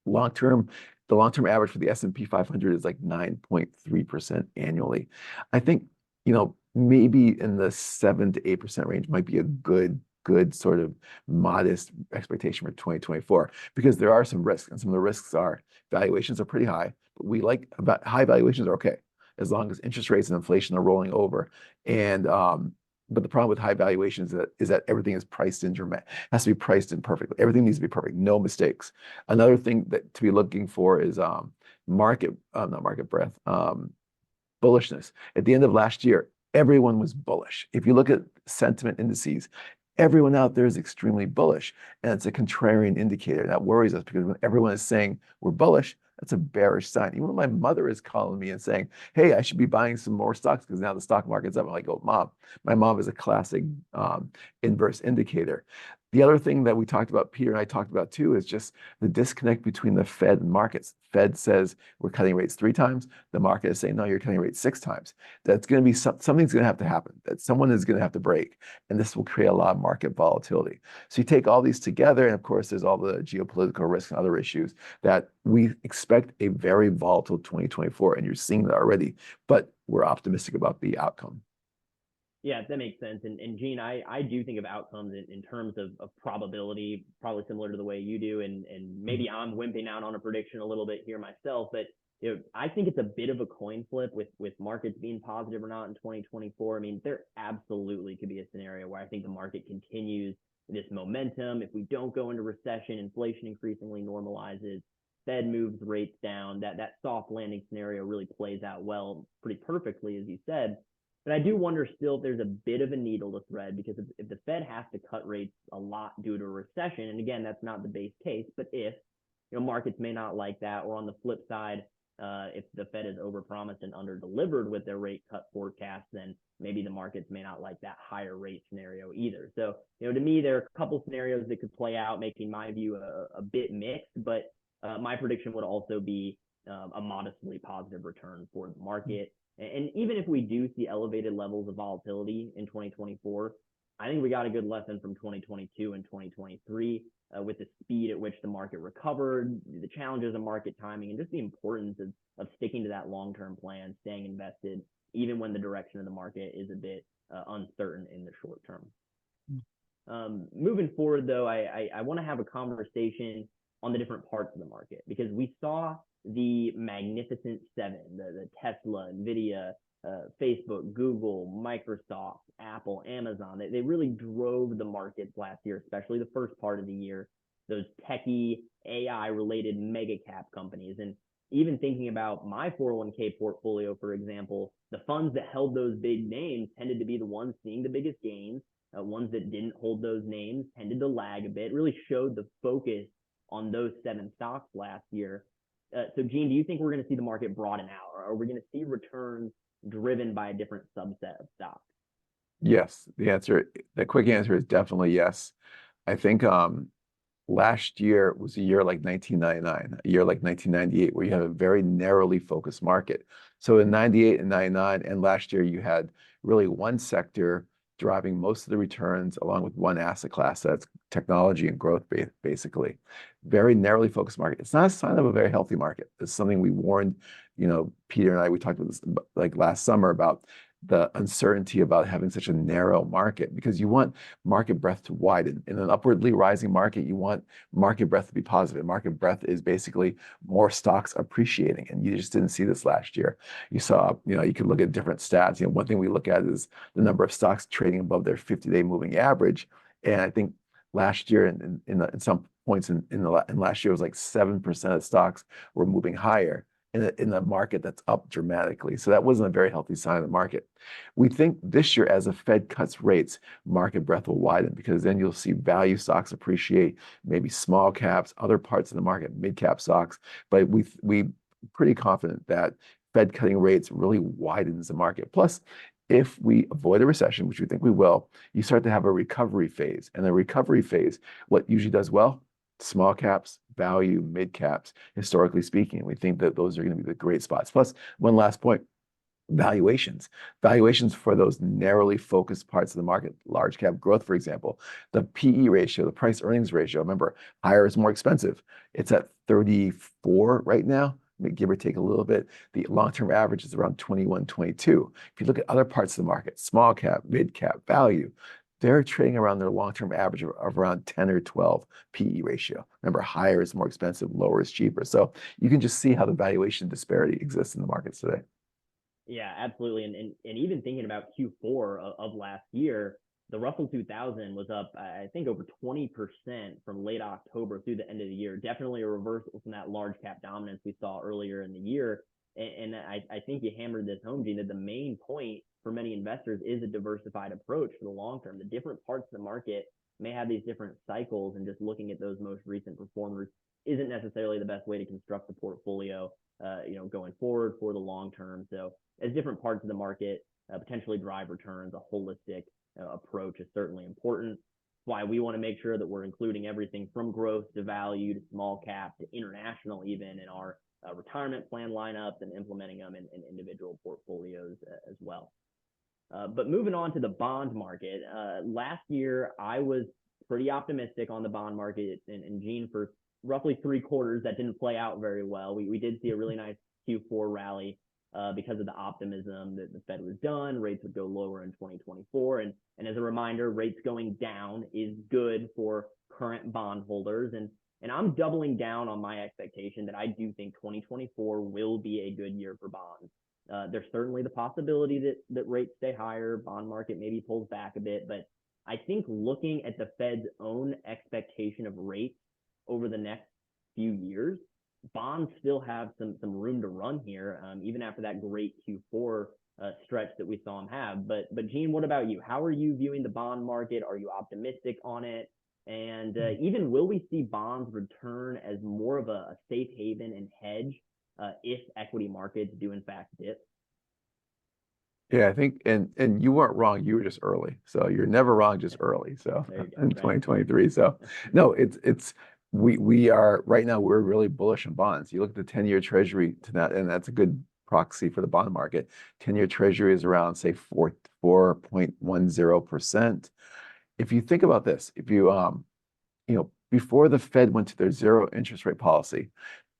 [SPEAKER 4] the long-term average for the S&P 500 is like 9.3% annually. I think, maybe in the 7 to 8% range might be a good sort of modest expectation for 2024, because there are some risks, and some of the risks are valuations are pretty high. But we like about high valuations are okay as long as interest rates and inflation are rolling over. And but the problem with high valuations is that everything is priced in has to be priced in perfectly. Everything needs to be perfect, no mistakes. Another thing that to be looking for is not market breadth, bullishness. At the end of last year, everyone was bullish. If you look at sentiment indices, everyone out there is extremely bullish, and it's a contrarian indicator. That worries us because when everyone is saying we're bullish, that's a bearish sign. Even when my mother is calling me and saying, "Hey, I should be buying some more stocks because now the stock market's up," I'm like, "Oh, mom." My mom is a classic inverse indicator. The other thing that we talked about, Peter and I talked about too, is just the disconnect between the Fed and markets. Fed says we're cutting rates 3 times. The market is saying, no, you're cutting rates 6 times. That's going to be something's going to have to happen. That someone is going to have to break, and this will create a lot of market volatility. So you take all these together, and of course, there's all the geopolitical risks and other issues that we expect a very volatile 2024, and you're seeing that already. But we're optimistic about the outcome.
[SPEAKER 3] Yeah, that makes sense. And Gene, I do think of outcomes in terms of probability, probably similar to the way you do. And maybe I'm wimping out on a prediction a little bit here myself, but I think it's a bit of a coin flip with markets being positive or not in 2024. I mean, there absolutely could be a scenario where I think the market continues this momentum. If we don't go into recession, inflation increasingly normalizes, Fed moves rates down, that soft landing scenario really plays out well, pretty perfectly, as you said. But I do wonder still if there's a bit of a needle to thread, because if the Fed has to cut rates a lot due to a recession, and again, that's not the base case, but if markets may not like that, or on the flip side, if the Fed is overpromised and underdelivered with their rate cut forecast, then maybe the markets may not like that higher rate scenario either. So, to me, there are a couple scenarios that could play out, making my view a bit mixed, but my prediction would also be a modestly positive return for the market. And even if we do see elevated levels of volatility in 2024, I think we got a good lesson from 2022 and 2023 with the speed at which the market recovered, the challenges of market timing, and just the importance of sticking to that long-term plan, staying invested, even when the direction of the market is a bit uncertain in the short term. Moving forward, though, I want to have a conversation on the different parts of the market, because we saw the Magnificent Seven, the Tesla, Nvidia, Facebook, Google, Microsoft, Apple, Amazon. They really drove the markets last year, especially the first part of the year, those techie, AI-related mega cap companies. And even thinking about my 401k portfolio, for example, the funds that held those big names tended to be the ones seeing the biggest gains. Ones that didn't hold those names tended to lag a bit. It really showed the focus on those 7 stocks last year. So, Gene, do you think we're going to see the market broaden out, or are we going to see returns driven by a different subset of stocks?
[SPEAKER 4] Yes, the quick answer is definitely yes. I think last year was a year like 1999, a year like 1998, where you had a very narrowly focused market. So in 98 and 99 and last year, you had really one sector driving most of the returns, along with one asset class, that's technology and growth, basically. Very narrowly focused market. It's not a sign of a very healthy market. It's something we warned, Peter and I, we talked about this like last summer about the uncertainty about having such a narrow market, because you want market breadth to widen. In an upwardly rising market, you want market breadth to be positive. Market breadth is basically more stocks appreciating, and you just didn't see this last year. You saw, you could look at different stats. One thing we look at is the number of stocks trading above their 50-day moving average, and I think last year, in some points in last year, it was like 7% of stocks were moving higher in a market that's up dramatically. So that wasn't a very healthy sign of the market. We think this year, as the Fed cuts rates, market breadth will widen, because then you'll see value stocks appreciate, maybe small caps, other parts of the market, mid-cap stocks. But we pretty confident that Fed cutting rates really widens the market. Plus, if we avoid a recession, which we think we will, you start to have a recovery phase. And the recovery phase, what usually does well? Small caps, value, mid caps, historically speaking. We think that those are going to be the great spots. Plus, one last point, valuations. Valuations for those narrowly focused parts of the market, large cap growth, for example, the PE ratio, the price earnings ratio, remember, higher is more expensive. It's at 34 right now. give or take a little bit. The long-term average is around 21, 22. If you look at other parts of the market, small cap, mid cap, value, they're trading around their long-term average of around 10 or 12 PE ratio. Remember, higher is more expensive, lower is cheaper. So you can just see how the valuation disparity exists in the markets today.
[SPEAKER 3] Yeah, absolutely. And even thinking about Q4 of last year, the Russell 2000 was up, I think, over 20% from late October through the end of the year. Definitely a reversal from that large cap dominance we saw earlier in the year. And I think you hammered this home, Gene, that the main point for many investors is a diversified approach for the long term. The different parts of the market may have these different cycles, and just looking at those most recent performers isn't necessarily the best way to construct the portfolio, going forward for the long term. So as different parts of the market potentially drive returns, a holistic approach is certainly important. Why we want to make sure that we're including everything from growth to value to small cap to international, even in our retirement plan lineups, and implementing them in individual portfolios as well. But moving on to the bond market, last year I was pretty optimistic on the bond market, and Gene, for roughly 3 quarters that didn't play out very well. We did see a really nice Q4 rally because of the optimism that the Fed was done, rates would go lower in 2024. And as a reminder, rates going down is good for current bond holders. And I'm doubling down on my expectation that I do think 2024 will be a good year for bonds. There's certainly the possibility that rates stay higher, bond market maybe pulls back a bit, but I think looking at the Fed's own expectation of rates over the next few years, bonds still have some room to run here, even after that great Q4 stretch that we saw them have. But Gene, what about you? How are you viewing the bond market? Are you optimistic on it? And even will we see bonds return as more of a safe haven and hedge if equity markets do in fact dip?
[SPEAKER 4] Yeah, I think, and you weren't wrong. You were just early. So you're never wrong, just early. So
[SPEAKER 3] There you go,
[SPEAKER 4] in
[SPEAKER 3] right?
[SPEAKER 4] 2023. So no, we are right now, we're really bullish on bonds. You look at the 10-year treasury to that, and that's a good proxy for the bond market. 10-year treasury is around, say, 4.10%. If you think about this, if you before the Fed went to their zero interest rate policy,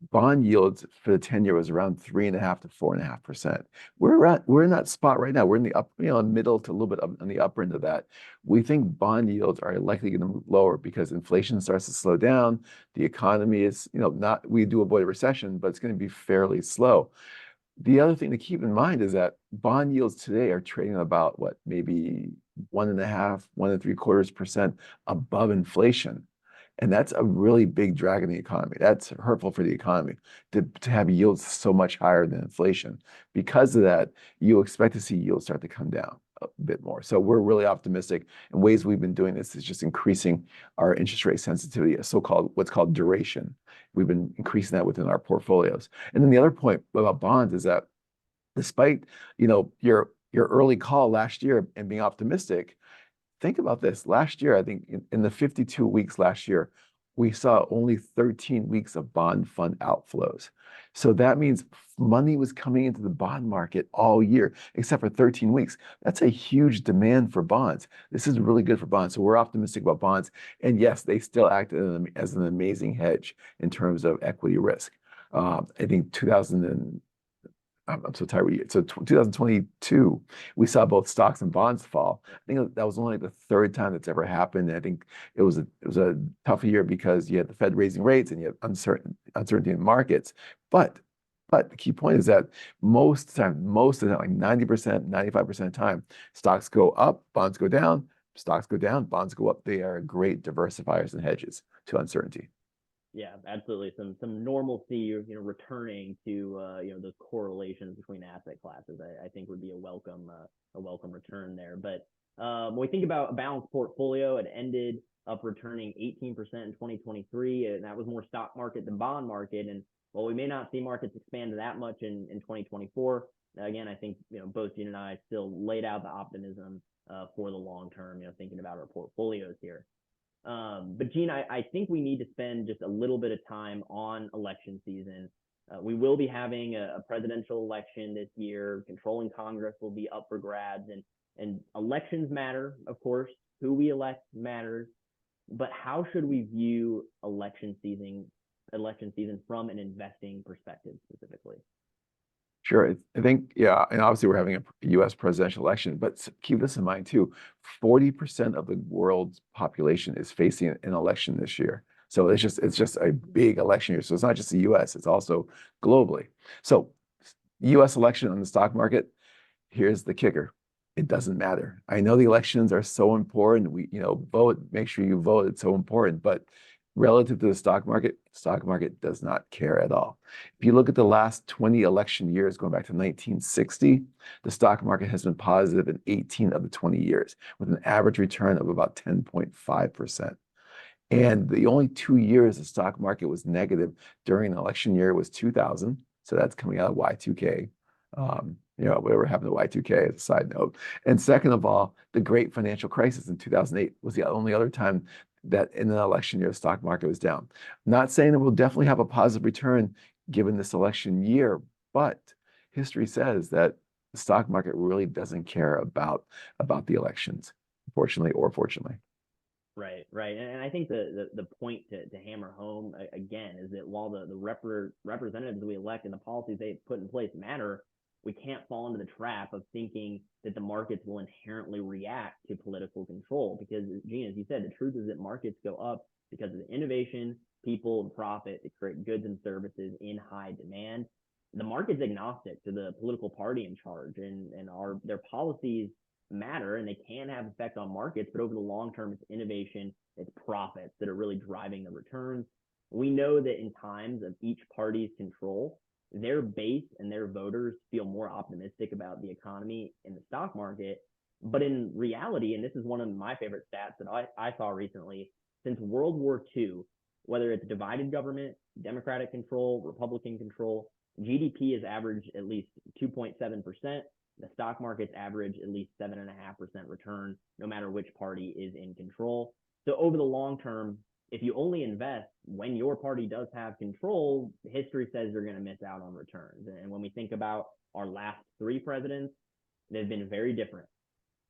[SPEAKER 4] bond yields for the 10-year was around 3.5 to 4.5%. We're in that spot right now. We're in the up, middle to a little bit up on the upper end of that. We think bond yields are likely going to move lower because inflation starts to slow down. The economy is, we do avoid a recession, but it's going to be fairly slow. The other thing to keep in mind is that bond yields today are trading about maybe 1.5, 1.75% above inflation. And that's a really big drag in the economy. That's hurtful for the economy to have yields so much higher than inflation. Because of that, you expect to see yields start to come down a bit more. So we're really optimistic. And ways we've been doing this is just increasing our interest rate sensitivity, what's called duration. We've been increasing that within our portfolios. And then the other point about bonds is that despite your early call last year and being optimistic, think about this. Last year, I think in the 52 weeks last year, we saw only 13 weeks of bond fund outflows. So that means money was coming into the bond market all year, except for 13 weeks. That's a huge demand for bonds. This is really good for bonds. So we're optimistic about bonds. And yes, they still act as an amazing hedge in terms of equity risk. I think I'm so tired. So 2022, we saw both stocks and bonds fall. I think that was only the 3rd time that's ever happened. And I think it was a tough year because you had the Fed raising rates and you had uncertainty in markets. But the key point is that most of the time, like 90%, 95% of the time, stocks go up, bonds go down, stocks go down, bonds go up. They are great diversifiers and hedges to uncertainty.
[SPEAKER 3] Yeah, absolutely. Some normalcy, returning to those correlations between asset classes, I think would be a welcome return there. But when we think about a balanced portfolio, it ended up returning 18% in 2023, and that was more stock market than bond market. And while we may not see markets expand that much in 2024, again, I think both Gene and I still laid out the optimism for the long term. Thinking about our portfolios here. But Gene, I think we need to spend just a little bit of time on election season. We will be having a presidential election this year. Controlling Congress will be up for grabs, and elections matter, of course. Who we elect matters, but how should we view election season election season from an investing perspective specifically?
[SPEAKER 4] Sure. I think, yeah, and obviously we're having a US presidential election, but keep this in mind too. 40% of the world's population is facing an election this year. So it's just a big election year. So it's not just the US, it's also globally. So US election on the stock market, here's the kicker. It doesn't matter. I know the elections are so important. Vote, make sure you vote. It's so important, but relative to the stock market does not care at all. If you look at the last 20 election years, going back to 1960, the stock market has been positive in 18 of the 20 years, with an average return of about 10.5%. And the only 2 years the stock market was negative during an election year was 2000. So that's coming out of Y2K. Whatever happened to Y2K as a side note. And second of all, the great financial crisis in 2008 was the only other time that in an election year, the stock market was down. Not saying it will definitely have a positive return given this election year, but history says that the stock market really doesn't care about the elections, fortunately or fortunately.
[SPEAKER 3] Right, right. And I think the point to hammer home again is that while the representatives we elect and the policies they put in place matter, we can't fall into the trap of thinking that the markets will inherently react to political control. Because, Gene, as you said, the truth is that markets go up because of the innovation, people, and profit to create goods and services in high demand. The market's agnostic to the political party in charge, and their policies matter and they can have effect on markets, but over the long term, it's innovation, it's profits that are really driving the returns. We know that in times of each party's control, their base and their voters feel more optimistic about the economy and the stock market. But in reality, and this is one of my favorite stats that I saw recently, since World War II, whether it's divided government, Democratic control, Republican control, GDP has averaged at least 2.7%. The stock market's average at least 7.5% return, no matter which party is in control. So over the long term, if you only invest when your party does have control, history says you're going to miss out on returns. And when we think about our last 3 presidents, they've been very different.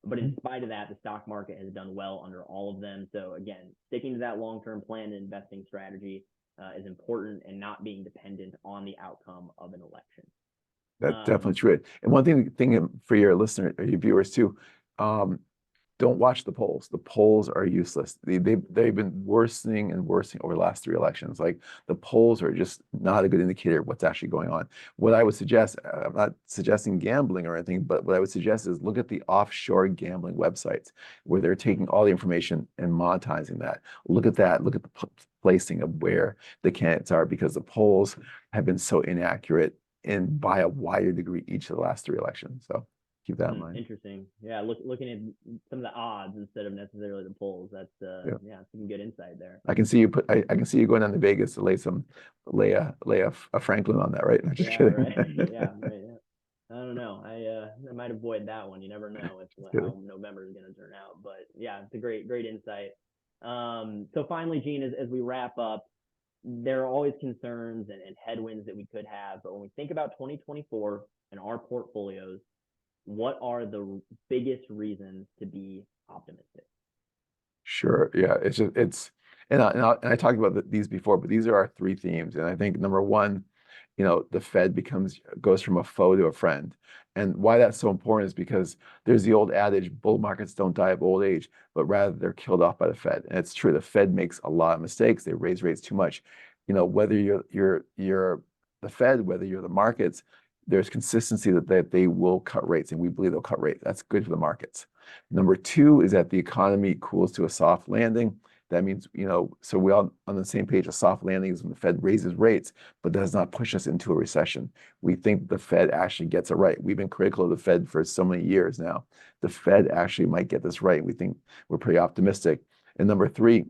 [SPEAKER 3] But in spite of that, the stock market has done well under all of them. So again, sticking to that long-term plan and investing strategy is important, and not being dependent on the outcome of an election.
[SPEAKER 4] That's definitely true. And one thing for your listener or your viewers too, don't watch the polls. The polls are useless. They've been worsening and worsening over the last 3 elections. Like, the polls are just not a good indicator of what's actually going on. What I would suggest, I'm not suggesting gambling or anything, but what I would suggest is look at the offshore gambling websites where they're taking all the information and monetizing that. Look at that. Look at the placing of where the candidates are, because the polls have been so inaccurate and by a wider degree each of the last 3 elections. So keep that in mind.
[SPEAKER 3] Interesting. Yeah, looking at some of the odds instead of necessarily the polls. That's some good insight there.
[SPEAKER 4] I can see you I can see you going down to Vegas to lay a Franklin on that, right? I'm just kidding.
[SPEAKER 3] Right. Yeah, right. Yeah. I don't know. I might avoid that one. You never know how November is going to turn out. But yeah, it's a great insight. So finally, Gene, as we wrap up, there are always concerns and headwinds that we could have. But when we think about 2024 and our portfolios, what are the biggest reasons to be optimistic?
[SPEAKER 4] Sure. Yeah. And I talked about these before, but these are our 3 themes. And I think number one, the Fed goes from a foe to a friend. And why that's so important is because there's the old adage, bull markets don't die of old age, but rather they're killed off by the Fed. And it's true. The Fed makes a lot of mistakes. They raise rates too much. Whether you're the Fed, whether you're the markets, there's consistency that they will cut rates, and we believe they'll cut rates. That's good for the markets. Number 2 is that the economy cools to a soft landing. That means, so we all on the same page. A soft landing is when the Fed raises rates, but does not push us into a recession. We think the Fed actually gets it right. We've been critical of the Fed for so many years now. The Fed actually might get this right. We think we're pretty optimistic. And number 3,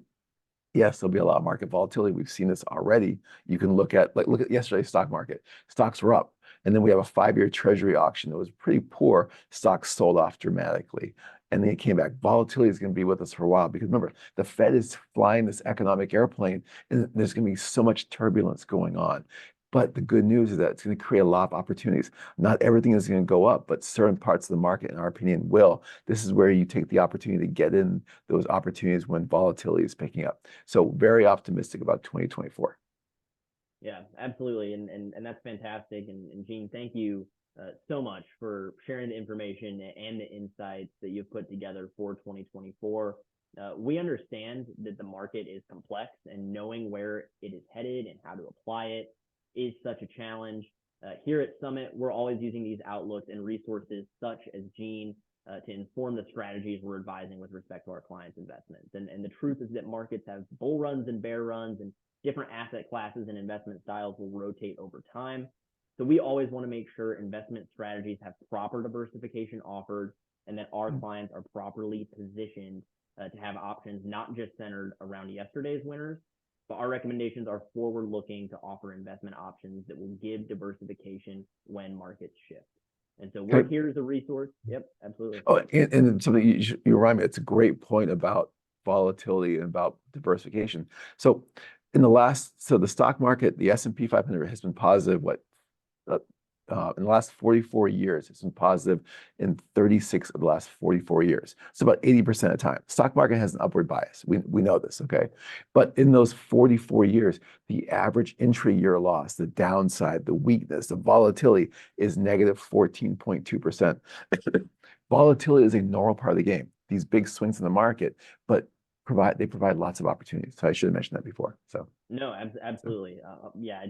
[SPEAKER 4] yes, there'll be a lot of market volatility. We've seen this already. You can look at yesterday's stock market. Stocks were up. And then we have a 5-year treasury auction that was pretty poor. Stocks sold off dramatically. And then it came back. Volatility is going to be with us for a while, because remember, the Fed is flying this economic airplane, and there's going to be so much turbulence going on. But the good news is that it's going to create a lot of opportunities. Not everything is going to go up, but certain parts of the market, in our opinion, will. This is where you take the opportunity to get in those opportunities when volatility is picking up. So very optimistic about 2024.
[SPEAKER 3] Yeah, absolutely. And that's fantastic. And Gene, thank you so much for sharing the information and the insights that you've put together for 2024. We understand that the market is complex, and knowing where it is headed and how to apply it is such a challenge. Here at Summit, we're always using these outlooks and resources such as Gene to inform the strategies we're advising with respect to our clients' investments. And the truth is that markets have bull runs and bear runs, and different asset classes and investment styles will rotate over time. So we always want to make sure investment strategies have proper diversification offered, and that our clients are properly positioned to have options not just centered around yesterday's winners, but our recommendations are forward looking to offer investment options that will give diversification when markets shift. And so we're here as a resource. Yep, absolutely.
[SPEAKER 4] Oh, and something you remind me, it's a great point about volatility and about diversification. So the stock market, the S&P 500 has been positive, in the last 44 years, it's been positive in 36 of the last 44 years. So about 80% of the time. Stock market has an upward bias. We know this, okay? But in those 44 years, the average intra-year loss, the downside, the weakness, the volatility is negative 14.2%. Volatility is a normal part of the game. These big swings in the market, but they provide lots of opportunities. So I should have mentioned that before. So
[SPEAKER 3] no, absolutely. Yeah,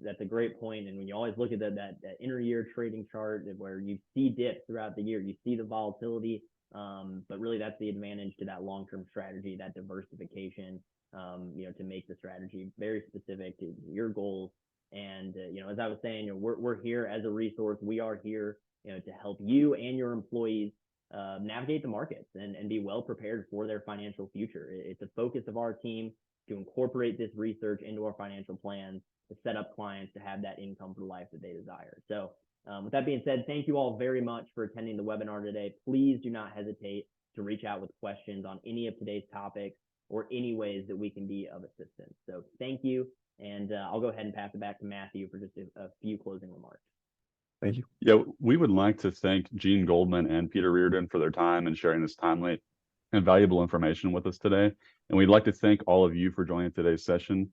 [SPEAKER 3] that's a great point. And when you always look at that inter-year trading chart where you see dips throughout the year, you see the volatility, but really that's the advantage to that long-term strategy, that diversification, to make the strategy very specific to your goals. And as I was saying, we're here as a resource. We are here, to help you and your employees navigate the markets and be well prepared for their financial future. It's a focus of our team to incorporate this research into our financial plans to set up clients to have that income for life that they desire. So with that being said, thank you all very much for attending the webinar today. Please do not hesitate to reach out with questions on any of today's topics or any ways that we can be of assistance. So thank you. And I'll go ahead and pass it back to Matthew for just a few closing remarks.
[SPEAKER 4] thank you.
[SPEAKER 1] Yeah, we would like to thank Gene Goldman and Peter Reardon for their time and sharing this timely and valuable information with us today. And we'd like to thank all of you for joining today's session.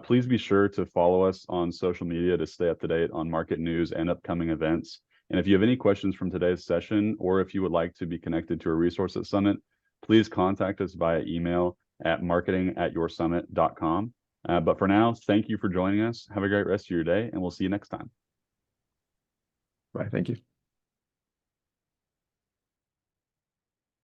[SPEAKER 1] Please be sure to follow us on social media to stay up to date on market news and upcoming events. And if you have any questions from today's session, or if you would like to be connected to a resource at Summit, please contact us via email at marketing@yoursummit.com. But for now, thank you for joining us. Have a great rest of your day, and we'll see you next time.
[SPEAKER 4] Bye. Thank you.